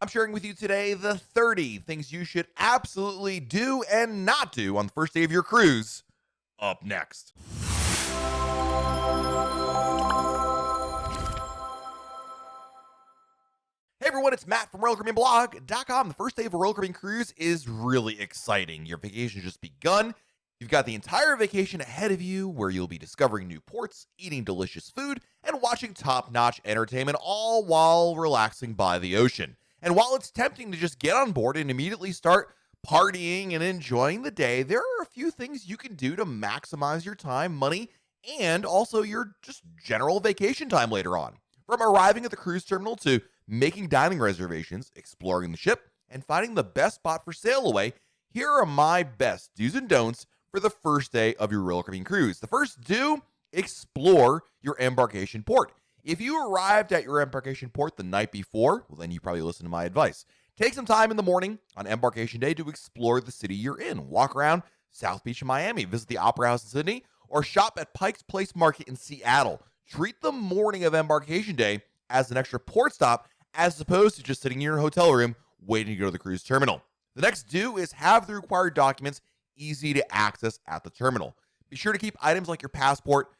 I'm sharing with you today the 30 things you should absolutely do and not do on the first day of your cruise. Up next. Hey everyone, it's Matt from RoyalCaribbeanBlog.com. The first day of a Royal Caribbean cruise is really exciting. Your vacation just begun. You've got the entire vacation ahead of you where you'll be discovering new ports, eating delicious food, and watching top-notch entertainment, all while relaxing by the ocean. And while it's tempting to just get on board and immediately start partying and enjoying the day, there are a few things you can do to maximize your time, money, and also your just general vacation time later on. From arriving at the cruise terminal to making dining reservations, exploring the ship, and finding the best spot for sailaway, here are my best do's and don'ts for the first day of your Royal Caribbean cruise. The first do, explore your embarkation port. If you arrived at your embarkation port the night before, well, then you probably listen to my advice. Take some time in the morning on embarkation day to explore the city you're in. Walk around South Beach in Miami, visit the Opera House in Sydney, or shop at Pike's Place Market in Seattle. Treat the morning of embarkation day as an extra port stop as opposed to just sitting in your hotel room waiting to go to the cruise terminal. The next do is have the required documents easy to access at the terminal. Be sure to keep items like your passport,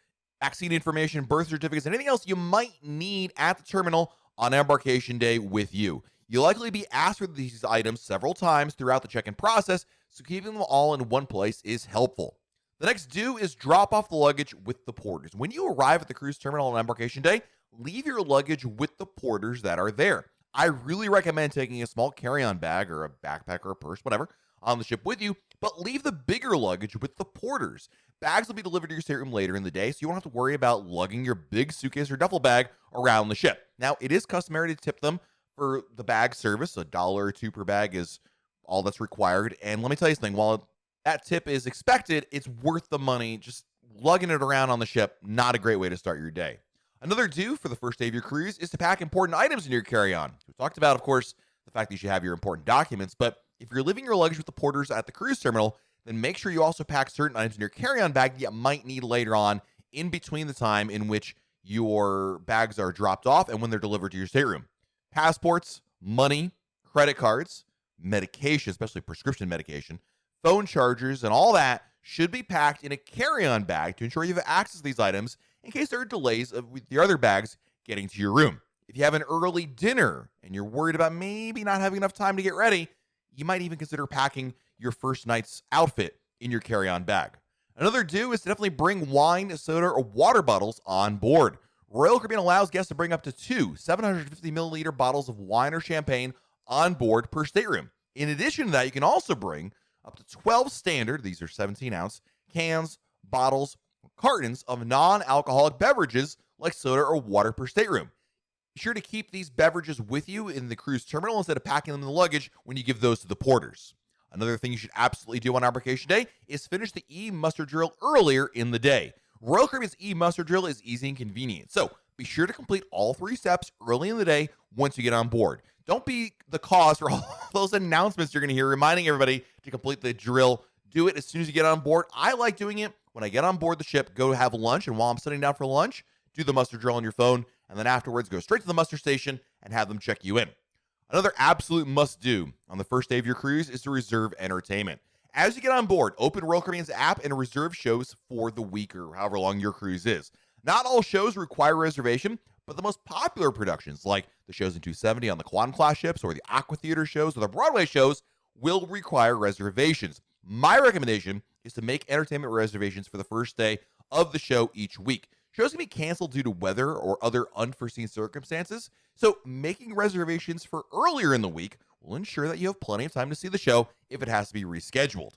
vaccine information, birth certificates, and anything else you might need at the terminal on embarkation day with you. You'll likely be asked for these items several times throughout the check-in process, so keeping them all in one place is helpful. The next do is drop off the luggage with the porters. When you arrive at the cruise terminal on embarkation day, leave your luggage with the porters that are there. I really recommend taking a small carry-on bag or a backpack or a purse, whatever, on the ship with you, but leave the bigger luggage with the porters. Bags will be delivered to your stateroom later in the day, so you won't have to worry about lugging your big suitcase or duffel bag around the ship. Now, it is customary to tip them for the bag service. $1 or $2 per bag is all that's required. And let me tell you something, while that tip is expected, it's worth the money. Just lugging it around on the ship, not a great way to start your day. Another do for the first day of your cruise is to pack important items in your carry-on. We talked about, of course, the fact that you should have your important documents, but if you're leaving your luggage with the porters at the cruise terminal, then make sure you also pack certain items in your carry-on bag that you might need later on in between the time in which your bags are dropped off and when they're delivered to your stateroom. Passports, money, credit cards, medication, especially prescription medication, phone chargers, and all that should be packed in a carry-on bag to ensure you have access to these items in case there are delays with your other bags getting to your room. If you have an early dinner and you're worried about maybe not having enough time to get ready, you might even consider packing your first night's outfit in your carry-on bag. Another do is to definitely bring wine, soda, or water bottles on board. Royal Caribbean allows guests to bring up to 2 750 milliliter bottles of wine or champagne on board per stateroom. In addition to that, you can also bring up to 12 standard, these are 17-ounce, cans, bottles, or cartons of non-alcoholic beverages like soda or water per stateroom. Be sure to keep these beverages with you in the cruise terminal instead of packing them in the luggage when you give those to the porters. Another thing you should absolutely do on embarkation day is finish the e-muster drill earlier in the day. Royal Caribbean's e-muster drill is easy and convenient, so be sure to complete all 3 steps early in the day once you get on board. Don't be the cause for all those announcements you're going to hear reminding everybody to complete the drill. Do it as soon as you get on board. I like doing it when I get on board the ship, go have lunch, and while I'm sitting down for lunch, do the muster drill on your phone, and then afterwards go straight to the muster station and have them check you in. Another absolute must-do on the first day of your cruise is to reserve entertainment. As you get on board, open Royal Caribbean's app and reserve shows for the week or however long your cruise is. Not all shows require reservation, but the most popular productions, like the shows in 270 on the Quantum class ships or the Aqua Theater shows or the Broadway shows, will require reservations. My recommendation is to make entertainment reservations for the first day of the show each week. Shows can be canceled due to weather or other unforeseen circumstances, so making reservations for earlier in the week will ensure that you have plenty of time to see the show if it has to be rescheduled.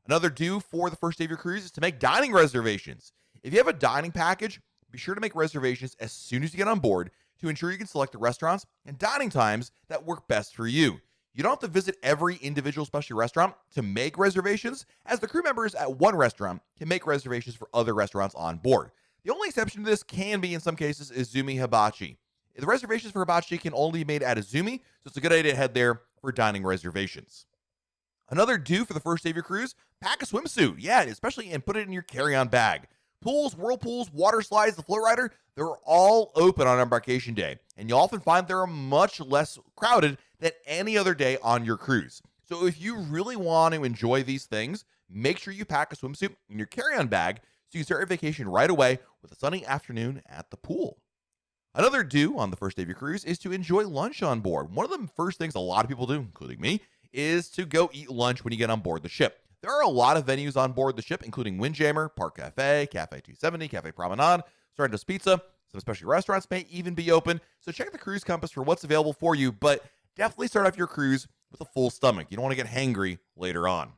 Another do for the first day of your cruise is to make dining reservations. If you have a dining package, be sure to make reservations as soon as you get on board to ensure you can select the restaurants and dining times that work best for you. You don't have to visit every individual specialty restaurant to make reservations, as the crew members at one restaurant can make reservations for other restaurants on board. The only exception to this can be, in some cases, Izumi Hibachi. The reservations for hibachi can only be made at Izumi, so it's a good idea to head there for dining reservations. Another do for the first day of your cruise, pack a swimsuit. Yeah, especially, and put it in your carry-on bag. Pools, whirlpools, water slides, the flow rider, they're all open on embarkation day, and you'll often find they're much less crowded than any other day on your cruise. So if you really want to enjoy these things, make sure you pack a swimsuit in your carry-on bag so you can start your vacation right away with a sunny afternoon at the pool. Another do on the first day of your cruise is to enjoy lunch on board. One of the first things a lot of people do, including me, is to go eat lunch when you get on board the ship. There are a lot of venues on board the ship, including Windjammer, Park Cafe, Cafe 270, Cafe Promenade, Sorrento's Pizza. Some specialty restaurants may even be open, so check the cruise compass for what's available for you, but definitely start off your cruise with a full stomach. You don't want to get hangry later on.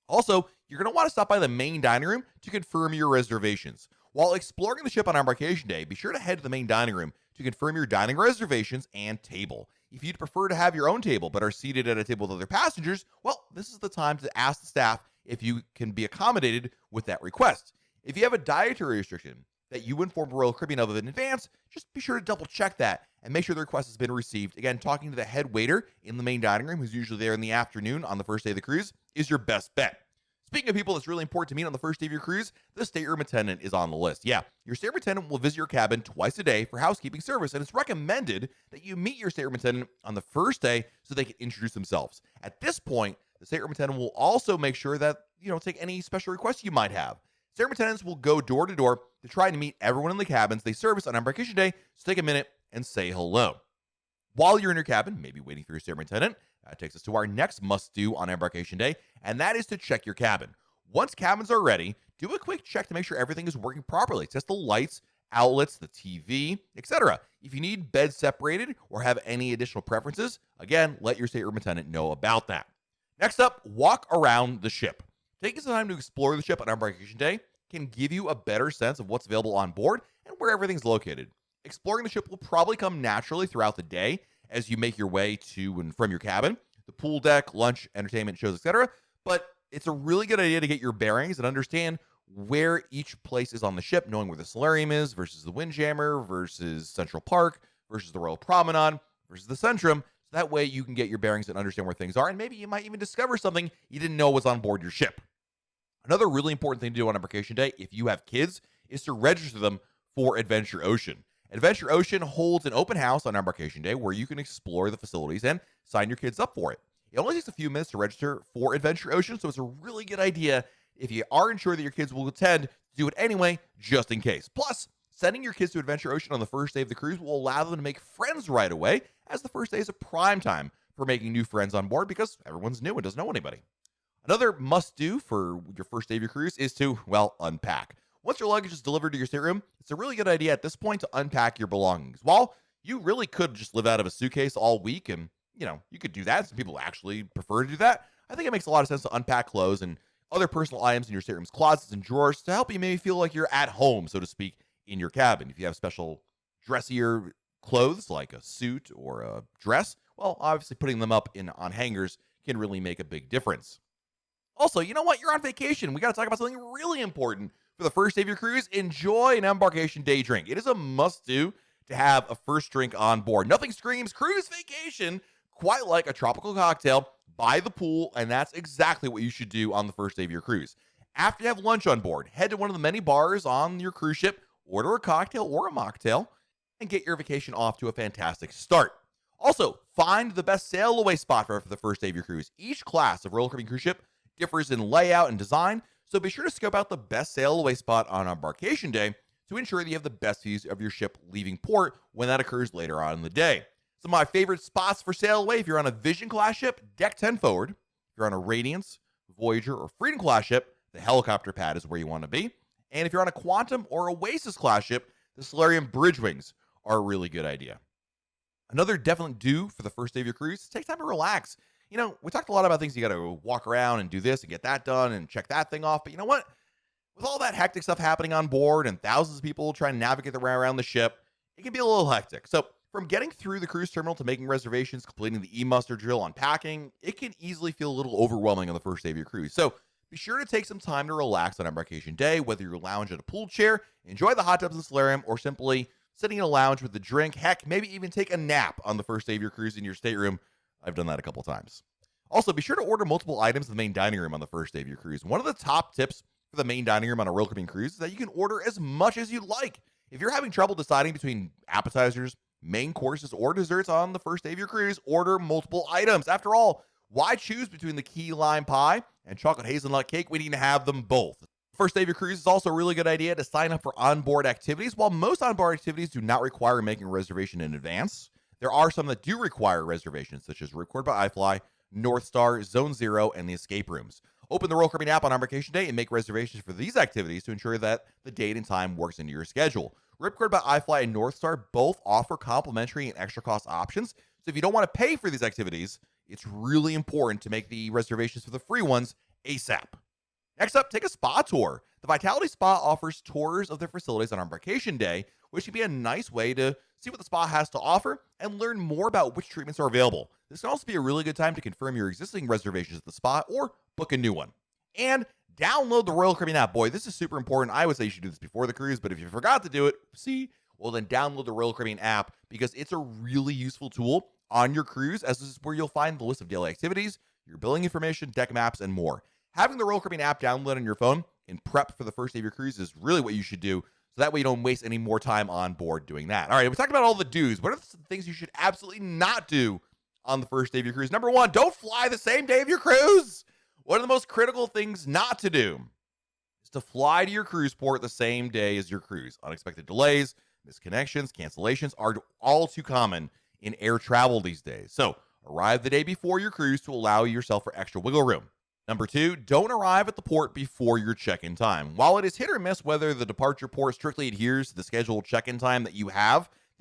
Also, you're going to want to stop by the main dining room to confirm your reservations. While exploring the ship on embarkation day, be sure to head to the main dining room to confirm your dining reservations and table. If you'd prefer to have your own table but are seated at a table with other passengers, well, this is the time to ask the staff if you can be accommodated with that request. If you have a dietary restriction that you inform Royal Caribbean of in advance, just be sure to double check that and make sure the request has been received. Again, talking to the head waiter in the main dining room, who's usually there in the afternoon on the first day of the cruise, is your best bet. Speaking of people that's really important to meet on the first day of your cruise, the stateroom attendant is on the list. Yeah, your stateroom attendant will visit your cabin twice a day for housekeeping service, and it's recommended that you meet your stateroom attendant on the first day so they can introduce themselves. At this point, the stateroom attendant will also make sure that, take any special requests you might have. Stateroom attendants will go door to door to try to meet everyone in the cabins they service on embarkation day, so take a minute and say hello. While you're in your cabin, maybe waiting for your stateroom attendant, that takes us to our next must-do on embarkation day, and that is to check your cabin. Once cabins are ready, do a quick check to make sure everything is working properly. Test the lights, outlets, the TV, etc. If you need beds separated or have any additional preferences, again, let your stateroom attendant know about that. Next up, walk around the ship. Taking some time to explore the ship on embarkation day can give you a better sense of what's available on board and where everything's located. Exploring the ship will probably come naturally throughout the day as you make your way to and from your cabin, the pool deck, lunch, entertainment, shows, etc. But it's a really good idea to get your bearings and understand where each place is on the ship, knowing where the solarium is versus the Windjammer versus Central Park versus the Royal Promenade versus the Centrum. So that way you can get your bearings and understand where things are, and maybe you might even discover something you didn't know was on board your ship. Another really important thing to do on embarkation day, if you have kids, is to register them for Adventure Ocean. Adventure Ocean holds an open house on embarkation day where you can explore the facilities and sign your kids up for it. It only takes a few minutes to register for Adventure Ocean, so it's a really good idea if you aren't sure that your kids will attend to do it anyway, just in case. Plus, sending your kids to Adventure Ocean on the first day of the cruise will allow them to make friends right away, as the first day is a prime time for making new friends on board because everyone's new and doesn't know anybody. Another must-do for your first day of your cruise is to, unpack. Once your luggage is delivered to your stateroom, it's a really good idea at this point to unpack your belongings. While you really could just live out of a suitcase all week and, you could do that. Some people actually prefer to do that. I think it makes a lot of sense to unpack clothes and other personal items in your stateroom's closets and drawers to help you maybe feel like you're at home, so to speak, in your cabin. If you have special dressier clothes like a suit or a dress, well, obviously putting them up on hangers can really make a big difference. Also, you know what? You're on vacation. We got to talk about something really important for the first day of your cruise. Enjoy an embarkation day drink. It is a must-do to have a first drink on board. Nothing screams cruise vacation quite like a tropical cocktail by the pool, and that's exactly what you should do on the first day of your cruise. After you have lunch on board, head to one of the many bars on your cruise ship, order a cocktail or a mocktail, and get your vacation off to a fantastic start. Also, find the best sailaway spot for the first day of your cruise. Each class of Royal Caribbean cruise ship differs in layout and design, so be sure to scope out the best sailaway spot on embarkation day to ensure that you have the best views of your ship leaving port when that occurs later on in the day. Some of my favorite spots for sailaway: if you're on a Vision class ship, deck 10 forward. If you're on a Radiance, Voyager, or Freedom class ship, the helicopter pad is where you want to be. And if you're on a Quantum or Oasis class ship, the Solarium bridge wings are a really good idea. Another definite do for the first day of your cruise is take time to relax. We talked a lot about things you got to walk around and do this and get that done and check that thing off. But you know what? With all that hectic stuff happening on board and thousands of people trying to navigate their way around the ship, it can be a little hectic. So from getting through the cruise terminal to making reservations, completing the e-muster drill, unpacking, it can easily feel a little overwhelming on the first day of your cruise. So be sure to take some time to relax on embarkation day, whether you lounge at a pool chair, enjoy the hot tubs and solarium, or simply sitting in a lounge with a drink. Heck, maybe even take a nap on the first day of your cruise in your stateroom. I've done that a couple times. Also, be sure to order multiple items in the main dining room on the first day of your cruise. One of the top tips for the main dining room on a Royal Caribbean cruise is that you can order as much as you like. If you're having trouble deciding between appetizers, main courses, or desserts on the first day of your cruise, order multiple items. After all, why choose between the key lime pie and chocolate hazelnut cake when you can have them both? First day of your cruise is also a really good idea to sign up for onboard activities. While most onboard activities do not require making a reservation in advance, there are some that do require reservations, such as Ripcord by iFly, North Star, Zone Zero, and the escape rooms. Open the Royal Caribbean app on embarkation day and make reservations for these activities to ensure that the date and time works into your schedule. Ripcord by iFly and North Star both offer complimentary and extra cost options. So if you don't want to pay for these activities, it's really important to make the reservations for the free ones ASAP. Next up, take a spa tour. The Vitality Spa offers tours of their facilities on embarkation day, which can be a nice way to see what the spa has to offer and learn more about which treatments are available. This can also be a really good time to confirm your existing reservations at the spa or book a new one. And download the Royal Caribbean app. Boy, this is super important. I would say you should do this before the cruise, but if you forgot to do it, well, then download the Royal Caribbean app because it's a really useful tool on your cruise, as this is where you'll find the list of daily activities, your billing information, deck maps, and more. Having the Royal Caribbean app downloaded on your phone in prep for the first day of your cruise is really what you should do, so that way you don't waste any more time on board doing that. All right, we talked about all the do's. What are some things you should absolutely not do on the first day of your cruise? Number one, don't fly the same day of your cruise. One of the most critical things not to do is to fly to your cruise port the same day as your cruise. Unexpected delays, misconnections, cancellations are all too common in air travel these days. So arrive the day before your cruise to allow yourself for extra wiggle room. Number two, don't arrive at the port before your check-in time. While it is hit or miss whether the departure port strictly adheres to the scheduled check-in time that you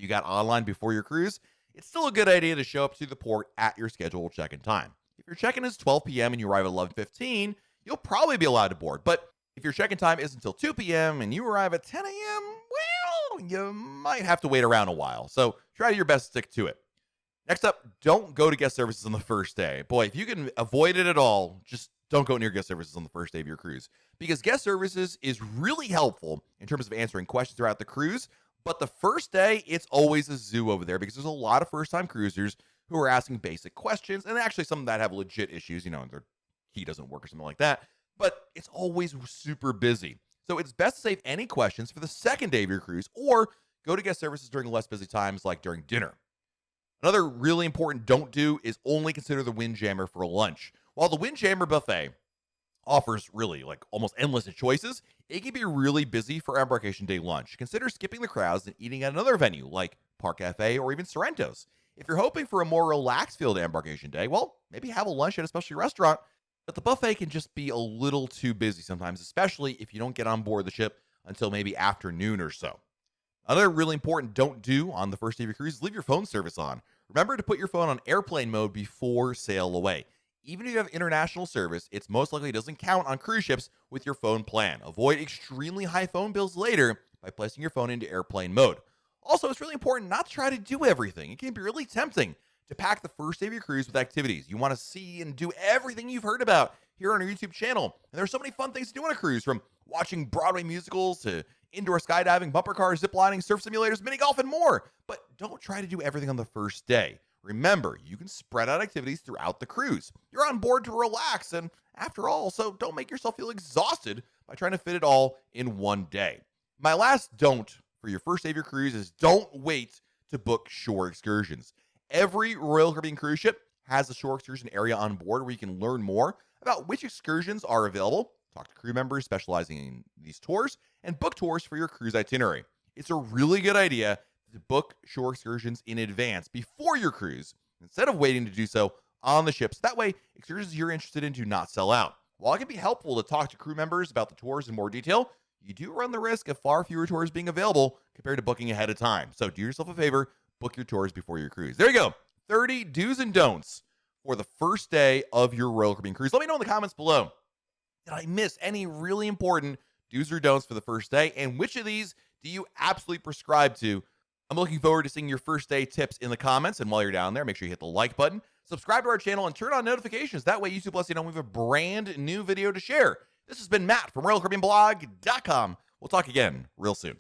got online before your cruise, it's still a good idea to show up to the port at your scheduled check-in time. If your check-in is 12 p.m. and you arrive at 11:15, you'll probably be allowed to board. But if your check-in time is until 2 p.m. and you arrive at 10 a.m., well, you might have to wait around a while. So try your best to stick to it. Next up, don't go to guest services on the first day. Boy, if you can avoid it at all, just don't go near guest services on the first day of your cruise, because guest services is really helpful in terms of answering questions throughout the cruise. But the first day, it's always a zoo over there because there's a lot of first-time cruisers who are asking basic questions, and actually some that have legit issues, their key doesn't work or something like that. But it's always super busy. So it's best to save any questions for the second day of your cruise, or go to guest services during less busy times like during dinner. Another really important don't do is only consider the Windjammer for lunch. While the Windjammer buffet offers really almost endless choices, it can be really busy for embarkation day lunch. Consider skipping the crowds and eating at another venue like Park Cafe or even Sorrento's. If you're hoping for a more relaxed feel to embarkation day, well, maybe have a lunch at a specialty restaurant, but the buffet can just be a little too busy sometimes, especially if you don't get on board the ship until maybe afternoon or so. Another really important don't do on the first day of your cruise is leave your phone service on. Remember to put your phone on airplane mode before sail away. Even if you have international service, it's most likely doesn't count on cruise ships with your phone plan. Avoid extremely high phone bills later by placing your phone into airplane mode. Also, it's really important not to try to do everything. It can be really tempting to pack the first day of your cruise with activities. You want to see and do everything you've heard about here on our YouTube channel. And there's so many fun things to do on a cruise, from watching Broadway musicals to indoor skydiving, bumper cars, zip lining, surf simulators, mini golf, and more. But don't try to do everything on the first day. Remember, you can spread out activities throughout the cruise. You're on board to relax, and after all, so don't make yourself feel exhausted by trying to fit it all in one day. My last don't for your first day of your cruise is don't wait to book shore excursions. Every Royal Caribbean cruise ship has a shore excursion area on board where you can learn more about which excursions are available, talk to crew members specializing in these tours, and book tours for your cruise itinerary. It's a really good idea to book shore excursions in advance before your cruise, instead of waiting to do so on the ships. That way, excursions you're interested in do not sell out. While it can be helpful to talk to crew members about the tours in more detail, you do run the risk of far fewer tours being available compared to booking ahead of time. So do yourself a favor, book your tours before your cruise. There you go. 30 do's and don'ts for the first day of your Royal Caribbean cruise. Let me know in the comments below, did I miss any really important do's or don'ts for the first day? And which of these do you absolutely prescribe to? I'm looking forward to seeing your first day tips in the comments. And while you're down there, make sure you hit the like button, subscribe to our channel, and turn on notifications. That way YouTube lets you know we have a brand new video to share. This has been Matt from RoyalCaribbeanBlog.com. We'll talk again real soon.